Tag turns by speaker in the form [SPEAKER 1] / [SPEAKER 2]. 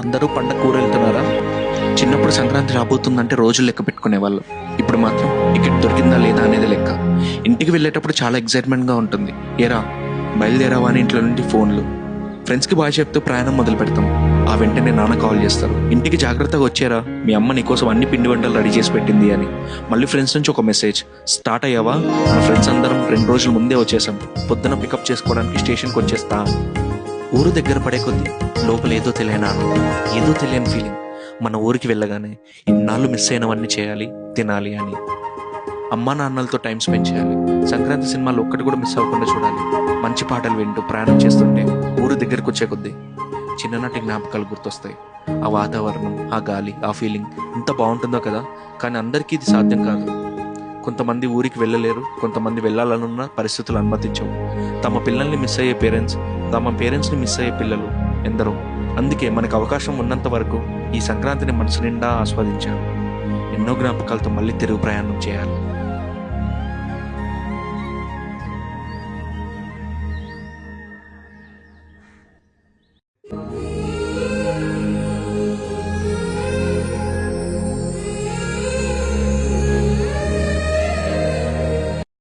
[SPEAKER 1] అందరూ పండగ ఊరు వెళ్తున్నారా? చిన్నప్పుడు సంక్రాంతి రాబోతుందంటే రోజులు లెక్క పెట్టుకునేవాళ్ళు. ఇప్పుడు మాత్రం టికెట్ దొరికిందా లేదా అనేది లెక్క. ఇంటికి వెళ్ళేటప్పుడు చాలా ఎక్సైట్మెంట్గా ఉంటుంది. ఏరా బయలుదేరావా అని ఇంట్లో నుండి ఫోన్లు. ఫ్రెండ్స్కి బాయ్ చెప్తూ ప్రయాణం మొదలు పెడతాం. ఆ వెంటనే నాన్న కాల్ చేస్తారు, ఇంటికి జాగ్రత్తగా వచ్చారా, మీ అమ్మ నీకోసం అన్ని పిండి వంటలు రెడీ చేసి పెట్టింది అని. మళ్ళీ ఫ్రెండ్స్ నుంచి ఒక మెసేజ్, స్టార్ట్ అయ్యావా, మన ఫ్రెండ్స్ అందరం 2 రోజుల ముందే వచ్చేసాం, పొద్దున పికప్ చేసుకోవడానికి స్టేషన్కి వచ్చేస్తా. ఊరు దగ్గర పడే కొద్దీ లోపల ఏదో తెలియని ఆనందం, ఏదో తెలియని ఫీలింగ్. మన ఊరికి వెళ్ళగానే ఇన్నాళ్ళు మిస్ అయినవన్నీ చేయాలి, తినాలి అని. అమ్మా నాన్నలతో టైం స్పెండ్ చేయాలి. సంక్రాంతి సినిమాలు ఒక్కటి కూడా మిస్ అవ్వకుండా చూడాలి. మంచి పాటలు వింటూ ప్రయాణం చేస్తుంటే ఊరు దగ్గరకు వచ్చే కొద్దీ చిన్ననాటి జ్ఞాపకాలు గుర్తొస్తాయి. ఆ వాతావరణం, ఆ గాలి, ఆ ఫీలింగ్ ఎంత బాగుంటుందో కదా. కానీ అందరికీ ఇది సాధ్యం కాదు. కొంతమంది ఊరికి వెళ్ళలేరు, కొంతమంది వెళ్ళాలనున్న పరిస్థితులు అనుమతించవు. తమ పిల్లల్ని మిస్ అయ్యే పేరెంట్స్, తమ పేరెంట్స్ని మిస్ అయ్యే పిల్లలు ఎందరో. అందుకే మనకు అవకాశం ఉన్నంత వరకు ఈ సంక్రాంతిని మనసు నిండా ఆస్వాదించాలి. ఎన్నో జ్ఞాపకాలతో మళ్ళీ తిరుగు ప్రయాణం చేయాలి.